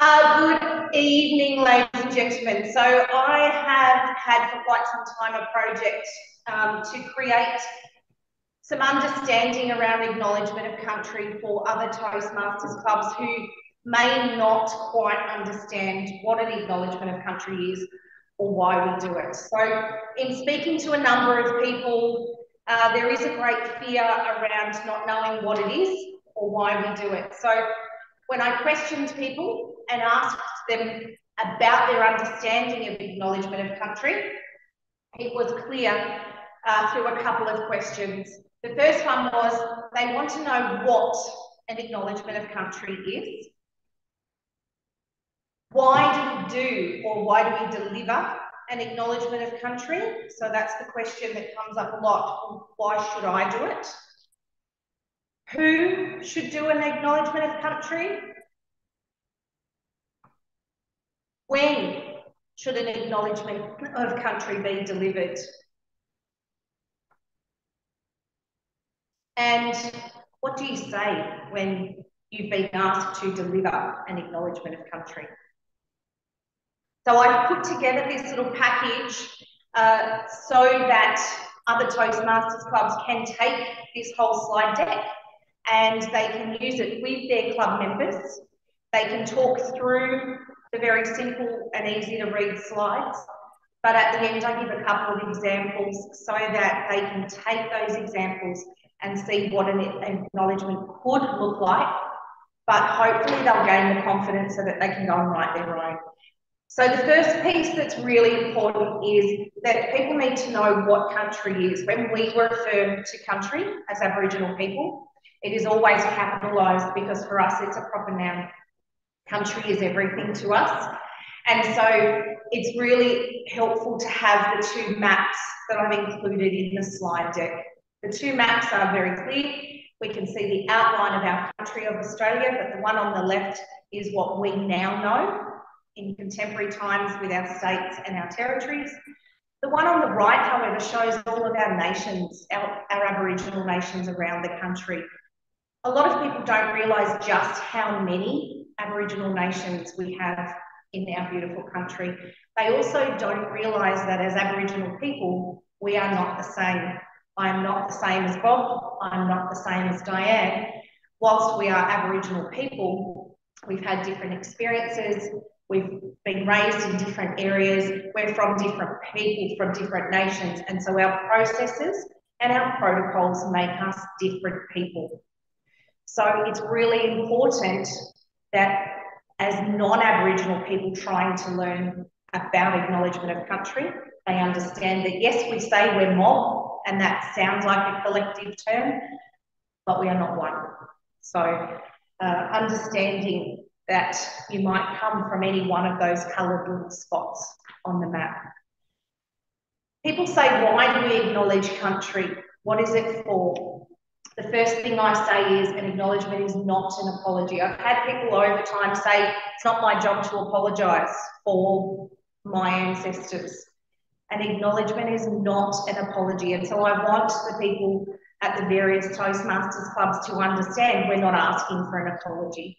Good evening, ladies and gentlemen. So I have had for quite some time a project to create some understanding around acknowledgement of country for other Toastmasters clubs who may not quite understand what an acknowledgement of country is or why we do it. So in speaking to a number of people, there is a great fear around not knowing what it is or why we do it. So when I questioned people and asked them about their understanding of acknowledgement of country, it was clear through a couple of questions. The first one was they want to know what an acknowledgement of country is. Why do we do or why do we deliver an acknowledgement of country? So that's the question that comes up a lot. Why should I do it? Who should do an acknowledgement of country? When should an acknowledgement of country be delivered? And what do you say when you've been asked to deliver an acknowledgement of country? So I've put together this little package so that other Toastmasters clubs can take this whole slide deck and they can use it with their club members. They can talk through the very simple and easy to read slides, but at the end I give a couple of examples so that they can take those examples and see what an acknowledgement could look like, but hopefully they'll gain the confidence so that they can go and write their own. So the first piece that's really important is that people need to know what country is. When we refer to country as Aboriginal people, it is always capitalised because for us it's a proper noun. Country is everything to us. And so it's really helpful to have the two maps that I've included in the slide deck. The two maps are very clear. We can see the outline of our country of Australia, but the one on the left is what we now know in contemporary times with our states and our territories. The one on the right, however, shows all of our nations, our Aboriginal nations around the country. A lot of people don't realise just how many Aboriginal nations we have in our beautiful country. They also don't realise that as Aboriginal people, we are not the same. I am not the same as Bob. I'm not the same as Diane. Whilst we are Aboriginal people, we've had different experiences. We've been raised in different areas. We're from different people, from different nations. And so our processes and our protocols make us different people. So it's really important that as non-Aboriginal people trying to learn about acknowledgement of country, they understand that yes, we say we're mob, and that sounds like a collective term, but we are not one. So understanding that you might come from any one of those coloured little spots on the map. People say, why do we acknowledge country? What is it for? The first thing I say is an acknowledgement is not an apology. I've had people over time say, it's not my job to apologise for my ancestors. An acknowledgement is not an apology. And so I want the people at the various Toastmasters clubs to understand we're not asking for an apology.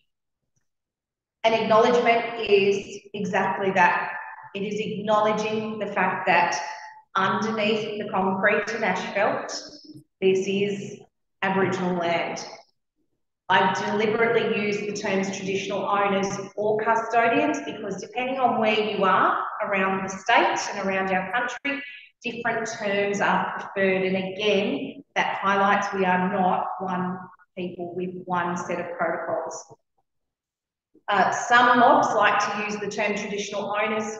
An acknowledgement is exactly that. It is acknowledging the fact that underneath the concrete and asphalt, this is Aboriginal land. I deliberately use the terms traditional owners or custodians because depending on where you are around the state and around our country, different terms are preferred. And again, that highlights we are not one people with one set of protocols. Some mobs like to use the term traditional owners.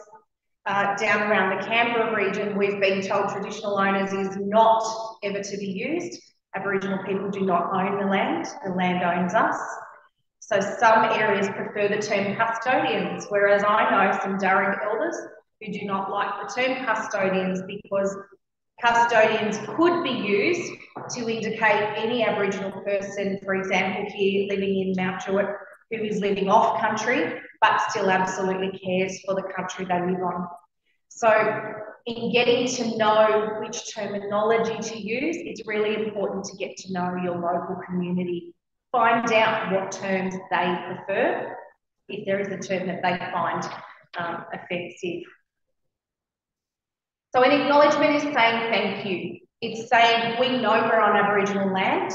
Down around the Canberra region, we've been told traditional owners is not ever to be used. Aboriginal people do not own the land owns us. So some areas prefer the term custodians, whereas I know some Darug elders who do not like the term custodians because custodians could be used to indicate any Aboriginal person, for example, here living in Mount Druitt, who is living off country, but still absolutely cares for the country they live on. So in getting to know which terminology to use, it's really important to get to know your local community. Find out what terms they prefer if there is a term that they find offensive. So an acknowledgement is saying thank you. It's saying we know we're on Aboriginal land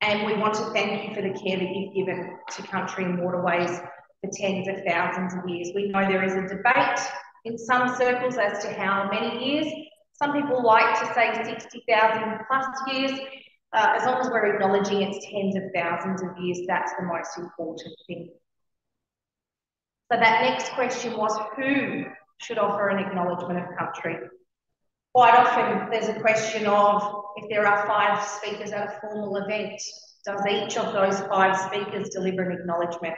and we want to thank you for the care that you've given to country and waterways for tens of thousands of years. We know there is a debate in some circles as to how many years. Some people like to say 60,000 plus years. As long as we're acknowledging it's tens of thousands of years, that's the most important thing. So that next question was, who should offer an acknowledgement of country? Quite often there's a question of, if there are 5 speakers at a formal event, does each of those 5 speakers deliver an acknowledgement?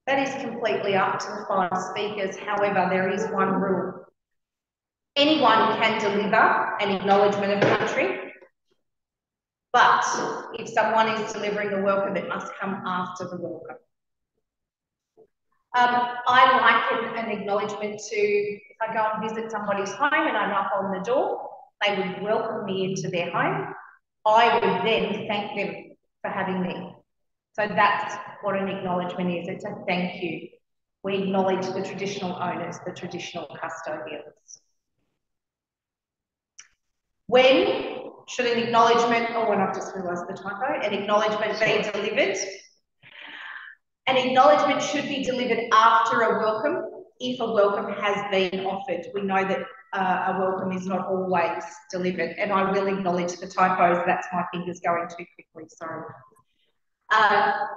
That is completely up to the 5 speakers. However, there is one rule. Anyone can deliver an acknowledgement of country, but if someone is delivering a welcome, it must come after the welcome. I liken an acknowledgement to, if I go and visit somebody's home and I knock on the door, they would welcome me into their home. I would then thank them for having me. So that's what an acknowledgement is. It's a thank you. We acknowledge the traditional owners, the traditional custodians. When should an acknowledgement, oh, and I've just realised the typo, an acknowledgement be delivered? An acknowledgement should be delivered after a welcome, if a welcome has been offered. We know that a welcome is not always delivered, and I will acknowledge the typos. That's my fingers going too quickly, sorry.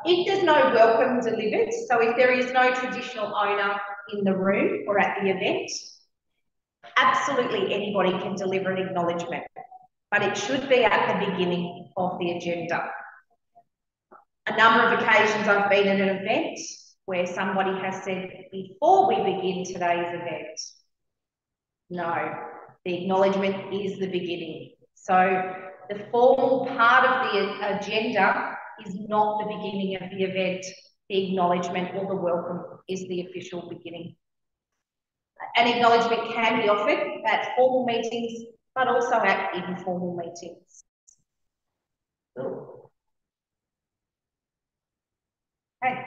If there's no welcome delivered, so if there is no traditional owner in the room or at the event, absolutely anybody can deliver an acknowledgement, but it should be at the beginning of the agenda. A number of occasions I've been at an event where somebody has said, before we begin today's event, no, the acknowledgement is the beginning. So the formal part of the agenda is not the beginning of the event. The acknowledgement or the welcome is the official beginning. An acknowledgement can be offered at formal meetings, but also at informal meetings. Okay,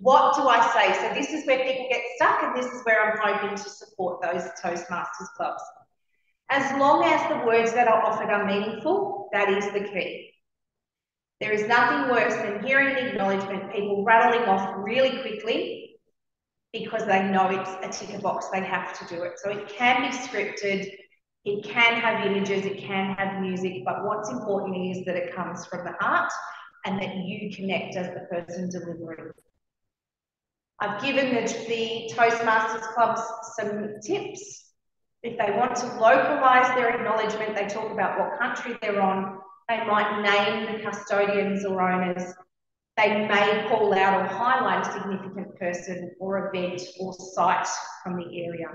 what do I say? So this is where people get stuck, and this is where I'm hoping to support those Toastmasters clubs. As long as the words that are offered are meaningful, that is the key. There is nothing worse than hearing an acknowledgement, people rattling off really quickly because they know it's a ticker box, they have to do it. So it can be scripted, it can have images, it can have music, but what's important is that it comes from the heart and that you connect as the person delivering. I've given the Toastmasters clubs some tips. If they want to localise their acknowledgement, they talk about what country they're on, they might name the custodians or owners, they may call out or highlight a significant person or event or site from the area.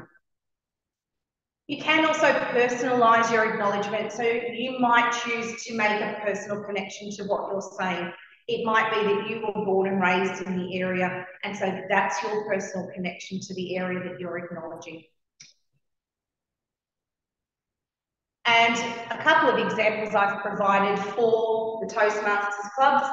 You can also personalise your acknowledgement, so you might choose to make a personal connection to what you're saying. It might be that you were born and raised in the area, and so that's your personal connection to the area that you're acknowledging. And a couple of examples I've provided for the Toastmasters clubs.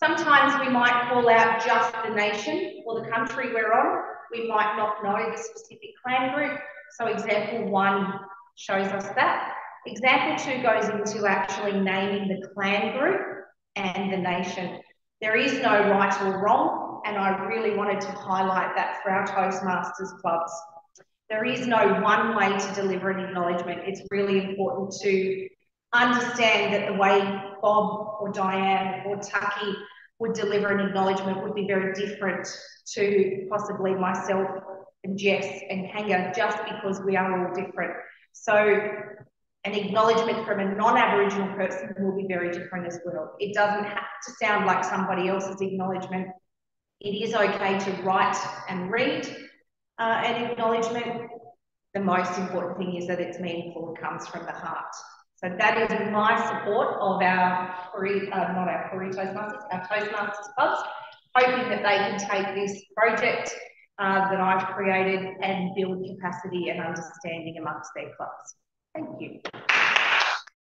Sometimes we might call out just the nation or the country we're on. We might not know the specific clan group. So example 1 shows us that. Example 2 goes into actually naming the clan group and the nation. There is no right or wrong, and I really wanted to highlight that for our Toastmasters clubs. There is no one way to deliver an acknowledgement. It's really important to understand that the way Bob or Diane or Tucky would deliver an acknowledgement would be very different to possibly myself and Jess and Kanga, just because we are all different. So an acknowledgement from a non-Aboriginal person will be very different as well. It doesn't have to sound like somebody else's acknowledgement. It is okay to write and read an acknowledgement. The most important thing is that it's meaningful and comes from the heart. So that is my support of our not our Koori Toastmasters, our Toastmasters clubs, hoping that they can take this project that I've created and build capacity and understanding amongst their clubs. Thank you.